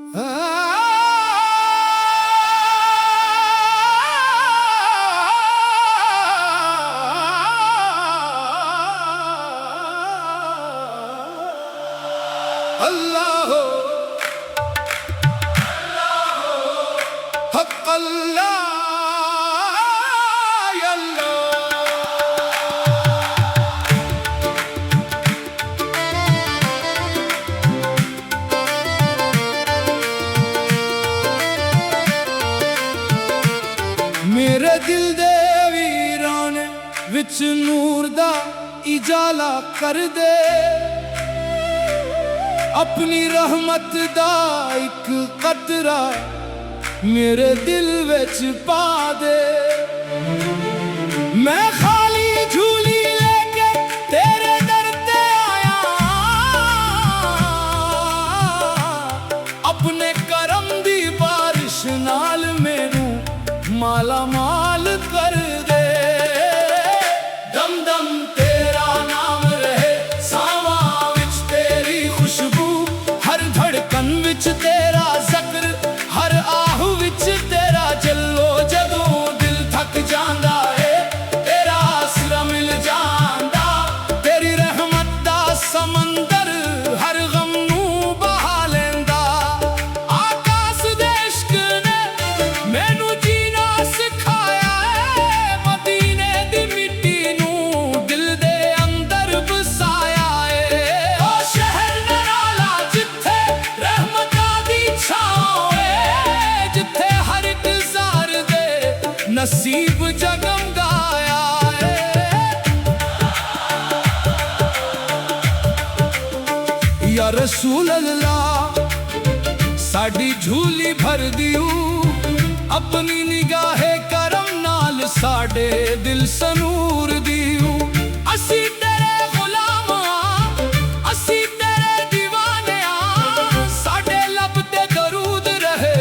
अल्लाह हक अल्लाह मेरे दिल दे वीराने विच नूर दा इजाला कर दे, अपनी रहमत दा एक कतरा मेरे दिल विच पा दे। मैं खाली झूली लेके तेरे दर ते आया, अपने करम दी बारिश नाल मैनू माला माल कर दे। दम दम तेरा नाम रहे सावां विच तेरी खुशबू, हर धड़कन विच तेरा ज़िक्र, हर आह विच तेरा जल्लो। जदों दिल थक जांदा है तेरा आसरा मिल जांदा, तेरी रहमत दा समंदर हर गम नू बहा लेंदा। आकाश दे इश्क ने मैनू जीना सिखाया है, मदीने दी मिट्टी नू दिल दे अंदर बसाया है। ओ शहर नराला जिथे रहमतां दी छां है, जिथे हर एक ज़ार दे नसीब जगम गाया है। या रसूल अल्लाह साडी झूली भर दियो, अपनी निगाहे करम नाल साडे दिल सनूर दियो। असी तेरे गुलाम आ, असी तेरे दीवाने आ, साडे लब ते दरूद रहे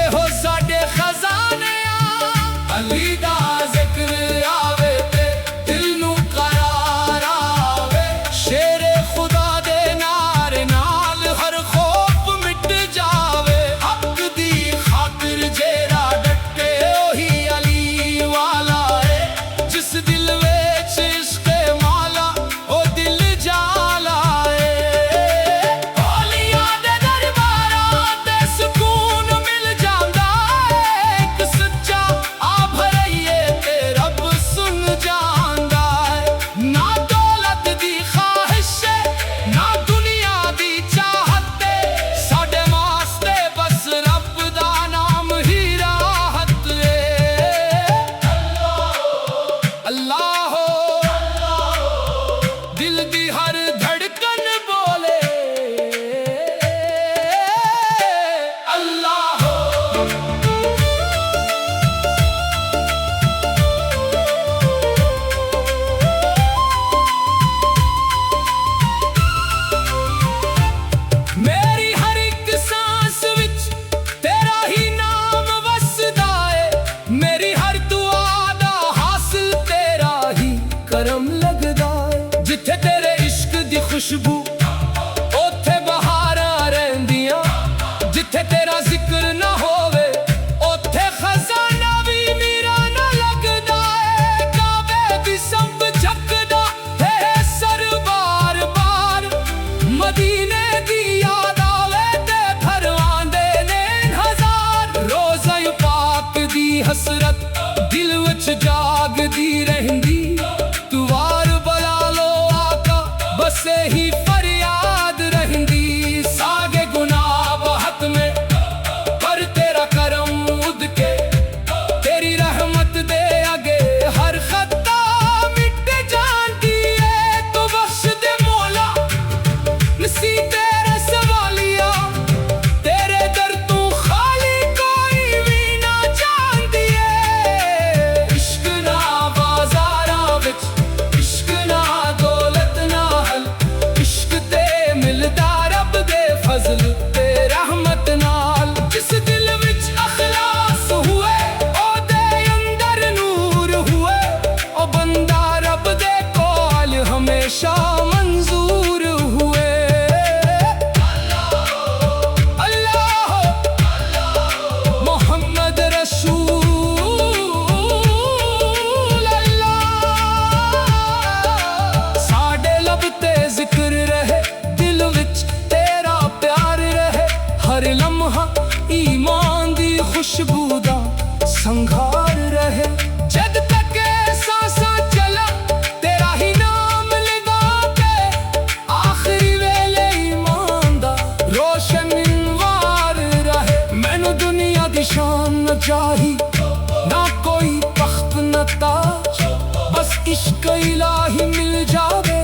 एहो साडे खजाने आ। अली दा जिक्र आवे ते दिल नू करार आवे, शेरे खुदा दे नारे नाल हर खौफ मिट जावे। हक दी खातिर जेरा डटे ओही अली वाला है, जिस दिल विच इश्क़े मौला ओ दिल जाला है। औलिया दे दरबारां ते सुकून मिल जांदा है, एक सच्चा आ भरइए ते रब सुन जांदा है। ना दौलत दी ख्वाहिश ना दुनिया दी चाहत, साडे वास्ते बस रब दा नाम ही राहत है। अल्लाह दिल दी हर धड़कन बोले अल्लाह। मेरी हर एक सांस विच तेरा ही नाम वसदा है, मेरी हर दुआ दा हासिल तेरा ही करम लगदा है। जिथे तेरे इश्क दी खुशबू ओथे बहारां रहिंदियां, जिथे तेरा जिक्र ना होवे ओथे खजाना भी मेरा ना लगदा है। काबे दी संभ झकदा है सर बार बार, मदीने दी याद आवे ते भरवांदे ने हजार। रोज़ा पाक दी हसरत दिल विच जागदी रहिंदी, तू वार बला लो आका बस ही फरियाद रहिंदी। सागे गुनाह बहत में पर तेरा करम उद के, तेरी रहमत दे आगे हर खता मिट जाती है। तो बख्श दे मौला नसी तेरे सवालिया, तेरे दर तू खाली कोई भी ना जानती है। इश्क ना बाजार खुशबू दा संघार रहे। जद तक सांसां चला तेरा ही नाम लगा के, आखिरी वेले ईमान दा रोशन इनवार रहे। मैनू दुनिया दी शान न चाही, ना कोई तख्त न ताज, बस इश्क इलाही मिल जावे,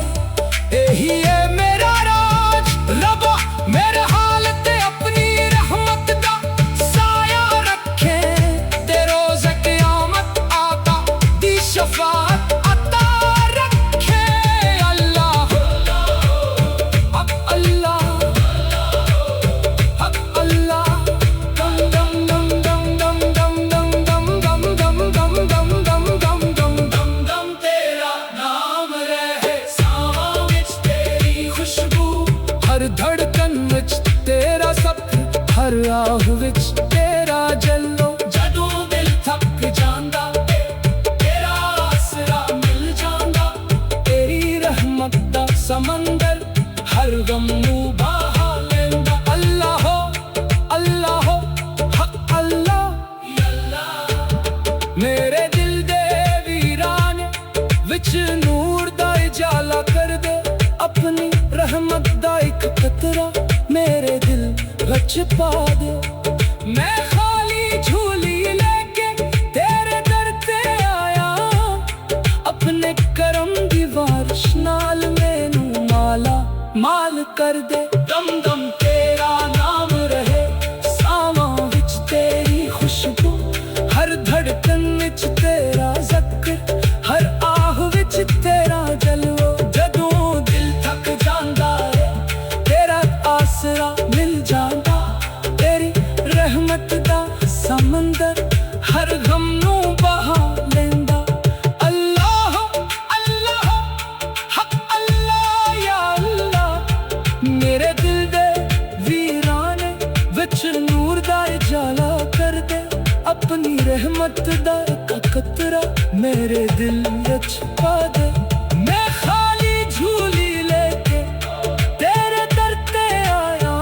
यही है मेरा राज। रब्बा मेरे हाल ते अपनी रहमत दा साया रखे, ते रोज़ क़यामत आका दी शफाअत अता रखे। अल्लाह हक अल्लाह, हक अल्लाह। दम दम दम दम दम दम दम दम दम दम दम दम दम दम दम दम तेरा नाम रहे, सावां विच तेरी खुशबू, हर धड़कन विच तेरा सब्र, हर आह विच तेरा जलो। जदों दिल थक जांदा तेरा आसरा मिल जांदा, तेरी रहमत दा समंदर हर गम नू बहा लेंदा। अल्लाह हो अल्लाह हो हक अल्लाह। मेरे दिल दे वीराने विच नूर दा इजाला कर दे, अपनी रहमत दा इक कतरा मेरे दिल विच पा दे। मैं खाली झूली लेके तेरे दर ते आया, अपने करम दी बारिश नाल मैनू माला माल कर दे। दम दम तेरा नाम रहे, सावां विच तेरी खुशबू, हर धड़कन विच तेरा ज़िक्र, हर आह विच तेरा जलवा। जदों दिल थक जांदा है तेरा आसरा मिल जांदा, तेरी रहमत दा समंदर हर गम नू बहा लेंदा। अल्लाह अल्लाह हक अल्लाह या अल्लाह। मेरे दिल दे वीराने विच नूर दा इजाला कर दे, अपनी रहमत दा इक कतरा मेरे दिल विच पा दे। मैं खाली झूली लेके तेरे दर ते आया,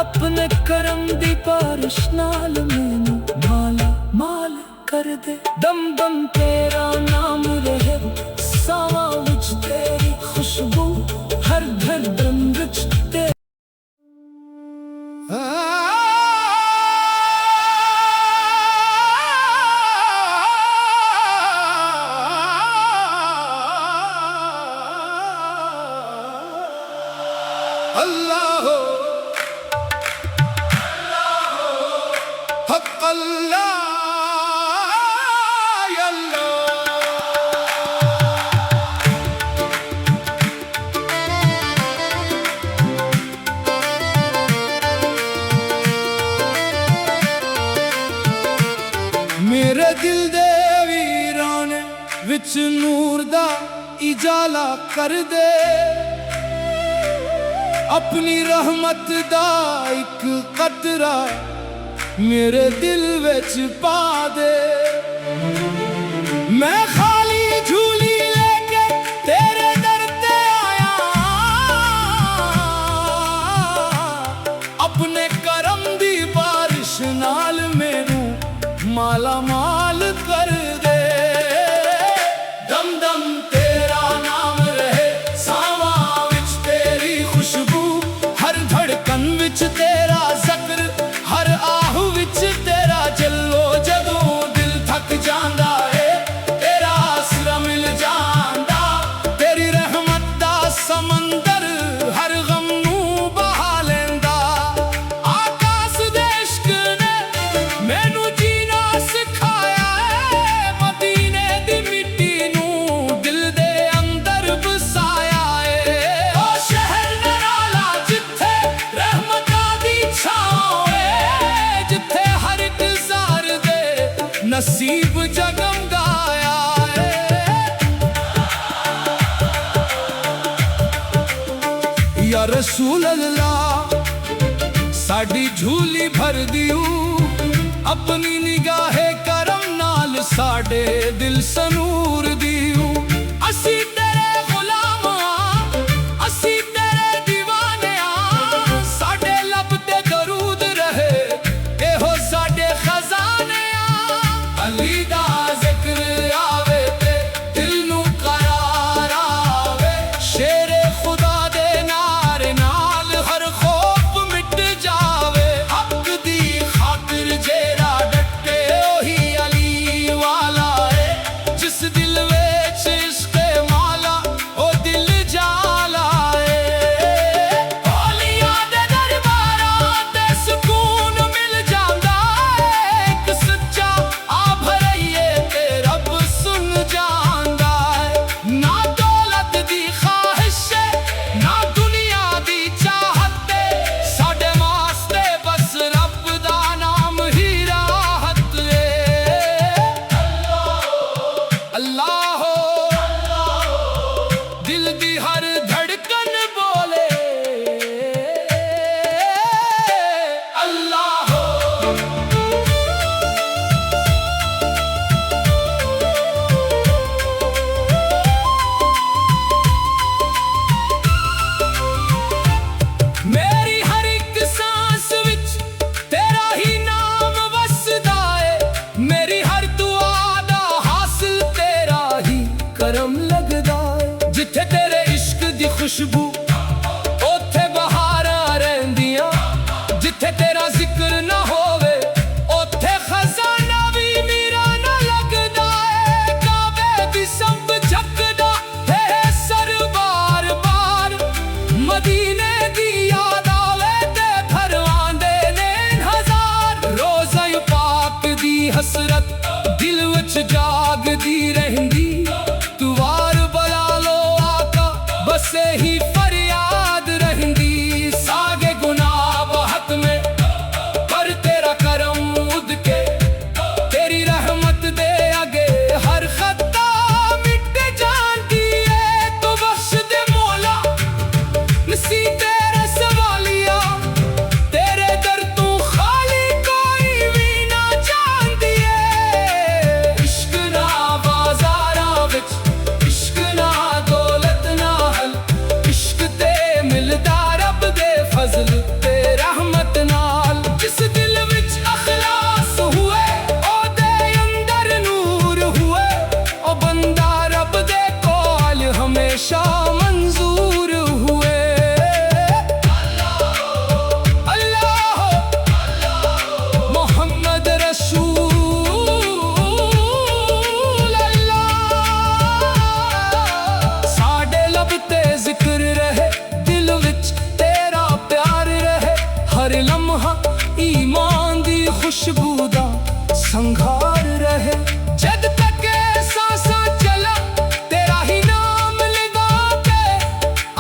अपने करम दी बारिश नाल मैनू माला माल कर दे। दम दम तेरा नाम रहे, सावां विच तेरी खुशबू, हर धड़कन विच तेरा। अल्लाह हो हक अल्लाह या अल्लाह। मेरे दिल दे वीराने विच नूर दा इजाला कर दे, अपनी रहमत दा इक कतरा मेरे दिल विच पा दे। मैं खाली झूली लेके तेरे दर ते आया, अपने करम दी बारिश नाल मैनू माला माल कर दे। दम दम तेरा नाम रहे, सावां विच तेरी खुशबू, हर धड़कन विच तेरा ज़िक्र, हर आह विच तेरा जलो। जदों दिल थक जांदा है तेरा आसरा मिल जांदा, तेरी रहमत दा समंदर हर गम नू बहा लेंदा। आकाश दे इश्क ने मैनू जीना सिखाया है, मदीने दी मिट्टी नू दिल दे अंदर बसाया है। ओ शहर नराला जिथे रहमतां दी छां है, जिथे हर एक ज़ार दे नसीब जगमगाया है। या रसूल अल्लाह साडी झूली भर दियो, अपनी निगाहे करम नाल साडे दिल सनूर दियो। असी तेरे गुलाम आ, असी तेरे दीवाने आ, साडे लब ते दरूद रहे, एहो साडे खुशबू ओथे बहारां रहंदियां जिथे तेरा जिक्र ना होवे ओथे खजाना भी मेरा ना लगदा है काबे भी सब झकदा है सर बार बार मदीने दी याद आवे ते फरमांदे ने हजार रोज़ा पाक दी हसरत दिल विच जागदी रहंदी तू वार बुला लो आका बस ही फरियाद रहंदी सागे गुनाह बहुत में पर तेरा करम उद के तेरी रहमत दे आगे हर खता मिट जाती है तो बख्श दे मौला नसी तेरे सवालिया तेरे दर तू खाली कोई भी ना जानती है इश्क ना बाजारां विच इश्क ना दौलत ना हल इश्क ते मिलदा रब दे फजल ते रहमत नाल जिस दिल विच अखलास हुए ओदे अंदर नूर हुए ओ बंदा रब दे कोल हमेशा मंजूर हुए अल्लाह मोहम्मद रसूल अल्लाह साडे लब ते जिक्र रहे दिल विच तेरा प्यार रहे हर लम्हा ईमान दी खुशबू दा संघार रहे जद तक सांसां चला तेरा ही नाम लगा के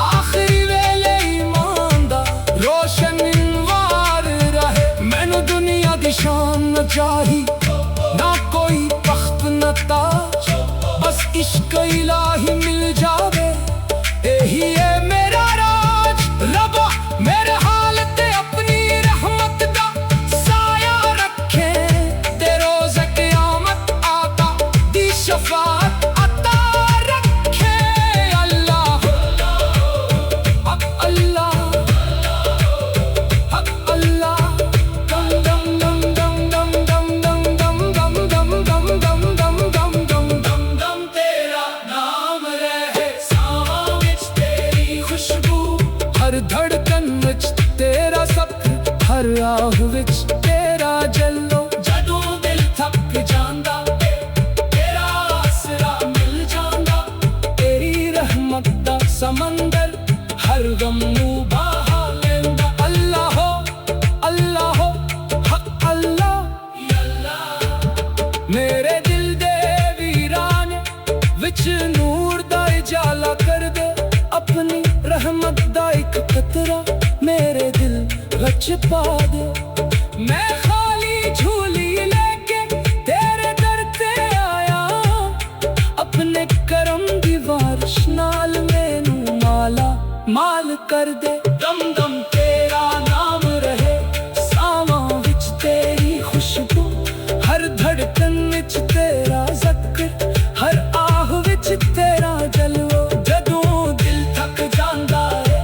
आखिरी वेले ईमान दा रोशन इनवार रहे मैनू दुनिया दी शान न चाही ना कोई तख्त न ताज बस इश्क इलाही मिल जावे यही है मेरा राज रबा मेरे हाल ते अपनी रहमत दा साया रखे ते रोज़ क़यामत आका दी शफाअत अता रखे अल्लाह हक अल्लाह हक अल्लाह दम दम दम दम दम दम दम दम दम दम दम दम दम दम दम दम तेरा नाम रहे सावां विच तेरी खुशबू हर धड़कन विच तेरा सब्र हर आह विच तेरा जलो जदों दिल थक जांदा तेरा आसरा मिल जांदा तेरी रहमत दा समंदर हर गम नू बहा लेंदा अल्लाह हो हक अल्लाह या अल्लाह मेरे दिल दे वीराने विच नूर दा इजाला कर दे अपनी रहमत दा इक कतरा मेरे दिल विच पा दे मैं खाली झूली लेके तेरे दर ते आया अपने करम दी बारिश नाल मैनू माला माल कर दे दम दम तेरा नाम रहे सावां विच तेरी खुशबू हर धड़कन विच तेरा ज़िक्र हर आह विच तेरा जलवा जदों दिल थक जांदा है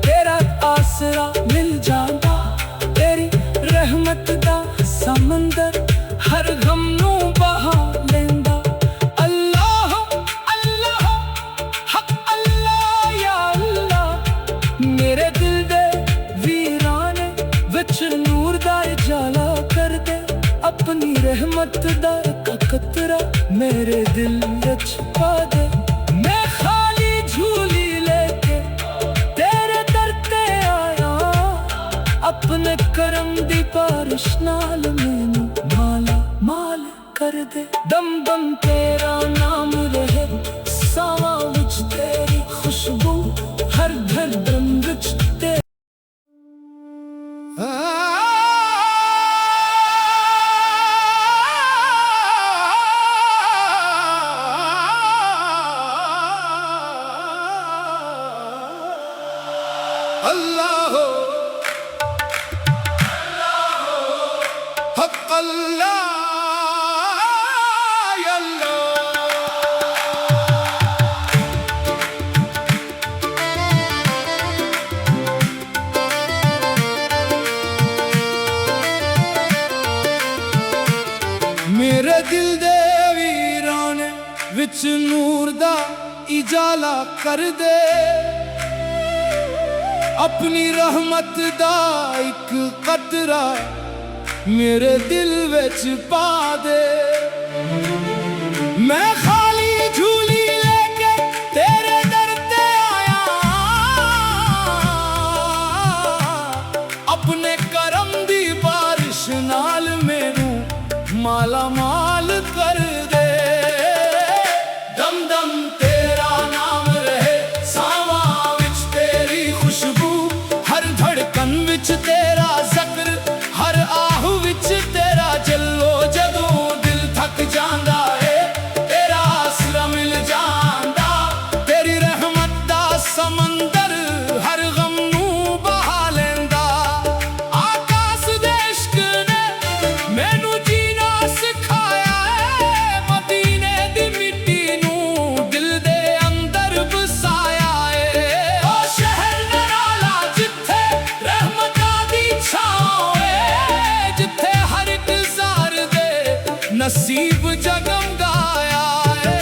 तेरा आसरा मिल जांदा तेरी रहमत दा समंदर हर गम नू बहा लेंदा अल्लाह अल्लाह हक अल्लाह या अल्लाह मेरे दिल दे वीराने विच नूर दा इजाला कर दे अपनी रहमत दा इक कतरा मेरे दिल विच पा दे मैं खाली झूली लेके तेरे दर ते आया अपने करम दी बारिश नाल मैनू माला माल कर दे दम दम तेरा नाम रहे सावां विच तेरी खुशबू हर धड़कन विच तेरा अल्लाह हक अल्लाह या मेरे दिल दे वीराने विच नूर दा इजाला कर दे अपनी रहमत दा एक कतरा मेरे दिल विच पा दे। मैं खाली झूली लेके तेरे दर ते आया, अपने करम दी बारिश नाल मैनू माला माल कर दे। दम दम तेरा नाम रहे, सावां विच तेरी खुशबू, हर धड़कन विच तेरा ज़िक्र, हर आहू विच तेरा जल्लो। जदों दिल थक जांदा है तेरा आसरा मिल जांदा, तेरी रहमत दा समंदर हर गम नू बहा लैंदा। आकाश दे इश्क ने मैनू जीना सिखाया है, मदीने दी मिट्टी नू दिल दे अंदर बसाया है। ओ शहर नराला जिथे रहमतां दी छांव है, जिथे हर एक ज़ार दे नसीब जगमगाया है।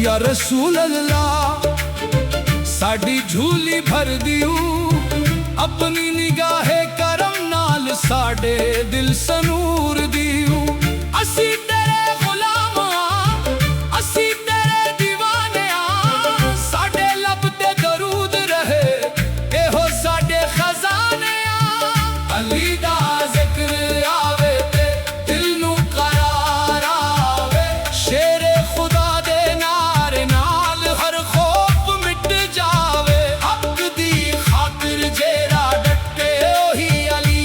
या रसूल अल्लाह साडी झूली भर दियो, अपनी निगाहे करम नाल साडे दिल सनूर दियो। असी तेरे गुलाम हां, असी तेरे दीवाने हां, साडे लब ते दरूद रहे एहो साडे खजाने हां। अली दा जिक्र आवे ते दिल नू करार आवे, शेरे खुदा दे नारे नाल हर खौफ मिट जावे। हक दी खातिर जेरा डटे ओही अली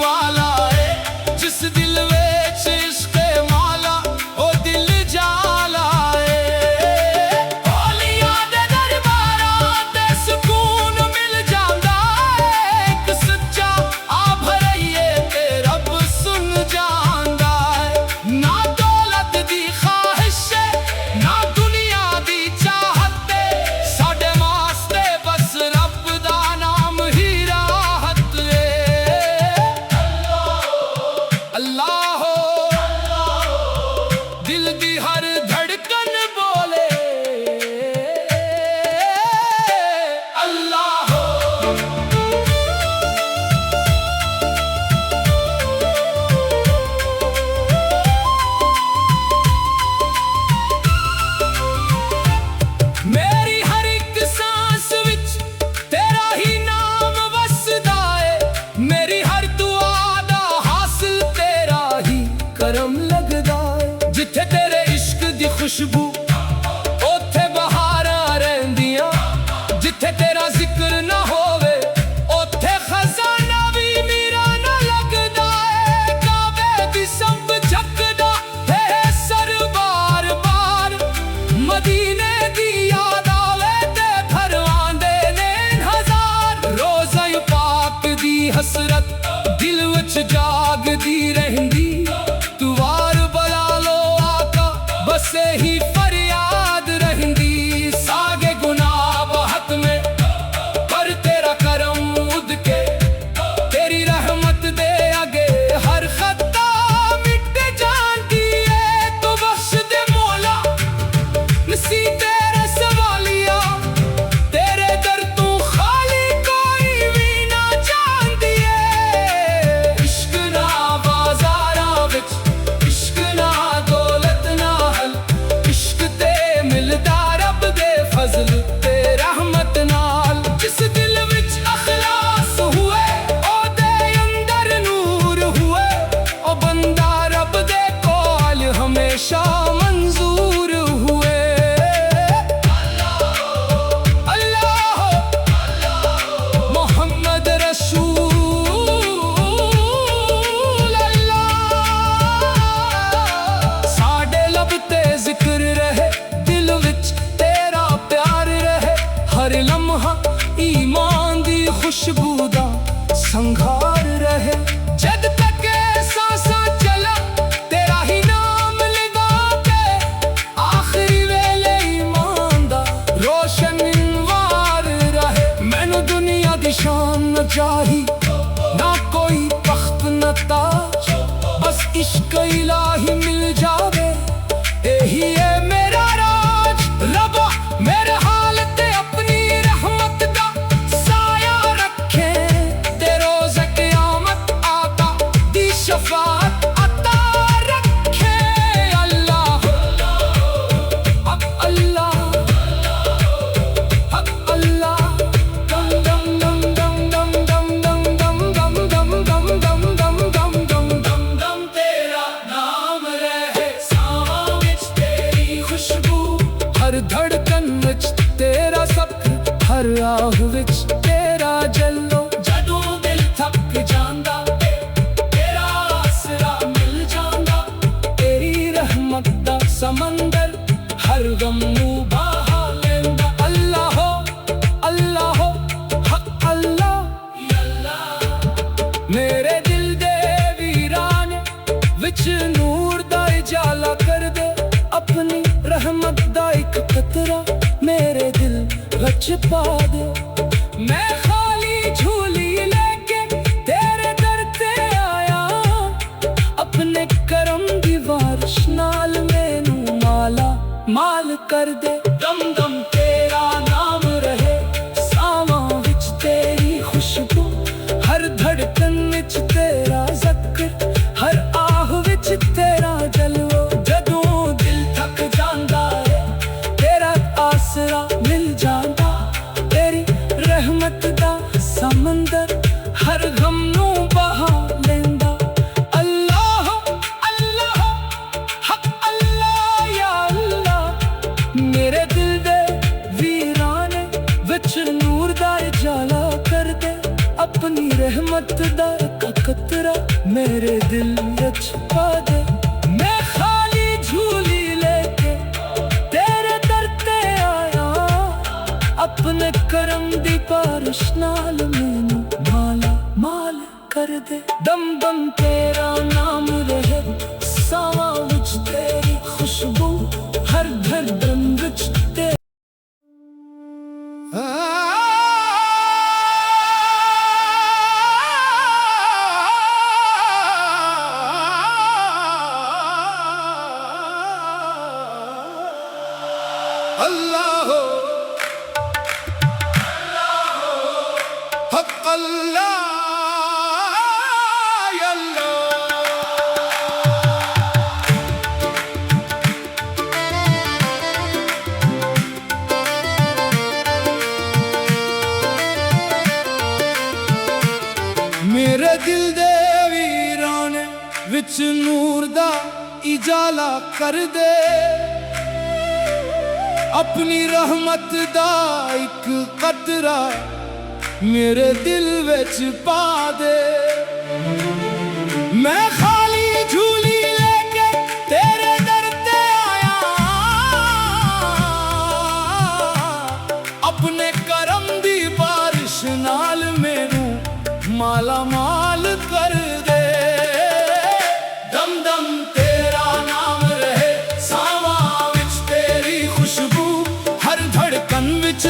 वाला है, जिस दिल विच इश्क मौला ओ दिल जाला है। औलिया दे दरबारां ते सुकून मिल जांदा है, एक सच्चा आ भरइए ते रब सुन जांदा है। ना दौलत दी ख्वाहिश है ना दुनिया दी चाहत, साडे वास्ते बस रब दा नाम ही राहत है। अल्लाह दिल दी हर धड़कन बोले अल्लाह। मेरी हर एक सांस विच तेरा ही नाम वसदा है, मेरी हर दुआ दा हासिल तेरा ही करम लगदा है। जिथे तेरे इश्क दी खुशबू ओथे बहारां रहिंदियां, जिथे तेरा जिक्र ना होवे ओथे खजाना भी मेरा ना लगदा है। काबे दी संभ झकदा है सर बार बार, मदीने दी याद आवे ते भरवांदे नैन हजार। रोज़ा पाक दी हसरत दिल विच जागदी रहिंदी, तू वार बला लो आका बस ही फरियाद रहिंदी। सागे गुनाह बहक में पर तेरा करम उद के, तेरी रहमत दे आगे हर खता मिट जाती है। तो बख्श दे मौला नसी तेरे सवालिया, तेरे दर तू खाली कोई भी ना जानदी है। इश्क ना बाज़ारां विच, इश्क ना दौलत नाल, इश्क ते मिलदा रब दे फजल ते रहमत नाल। जिस दिल विच अखलास हुए ओदे अंदर नूर हुए, ओ बंदा रब दे कोल हमेशा मंजूर हुए। अल्लाह मोहम्मद रसूल अल्लाह, साडे लब ते जिक्र रहे, दिल विच तेरा प्यार रहे। हर लम्हा ईमान दी खुशबू दा संघार रहे। जद तक सांसां चला तेरा ही नाम लगा के, आखिरी वेले ईमान दा रोशन इनवार रहे। मैनू दुनिया दी शान न चाही ना कोई तख्त न ताज, बस इश्क इलाही मिल जावे, यही है मेरा राज। रब हर आह विच तेरा जलो। जदों दिल थक जांदा तेरा आसरा मिल जांदा। तेरी रहमत दा समंदर हर गम नू बहा लेंदा। अल्लाह हो अल्लाह हो हक अल्लाह अल्लाह। मेरे दिल दे वीराने विच नूर दा उजाला कर दे। अपनी रहमत दा इक कतरा मेरे दिल विच पा दे। मैं खाली झोली लेके तेरे दर ते आया। अपने करम दी बारिश नाल मैनू माला माल कर दे। दम दम तेरा नाम रहे सावां विच तेरी खुशबू। हर धड़कन विच तेरा ज़िक्र हर आह विच तेरा जलवा। जदों दिल थक जांदा है तेरा आसरा मिल जांदा। तेरी रहमत दा समंदर हर गम नू बहा लेंदा। अल्लाह अल्लाह हक अल्लाह या अल्लाह। मेरे दिल दे वीराने विच नूर दा उजाला कर दे। अपनी रहमत दा इक कतरा मेरे दिल विच पा दे। मैं खाली झूली लेके तेरे दर ते आया। अपने करम दी बारिश नाल मैनू माला माल कर दे। दम दम तेरा नाम रहे सावां विच तेरी खुशबू। हर धड़कन विच तेरी अल्लाह हो हक अल्लाह मेरे दिल दे वीराने विच नूर दा उजाला कर दे। अपनी रहमत दा इक कतरा मेरे दिल विच पा दे। मैं खाली झूली लेके तेरे दर ते आया। अपने करम दी बारिश नाल मैनू माला माल कर दे। दम दम तेरा नाम रहे सावां विच तेरी खुशबू। हर धड़कन विच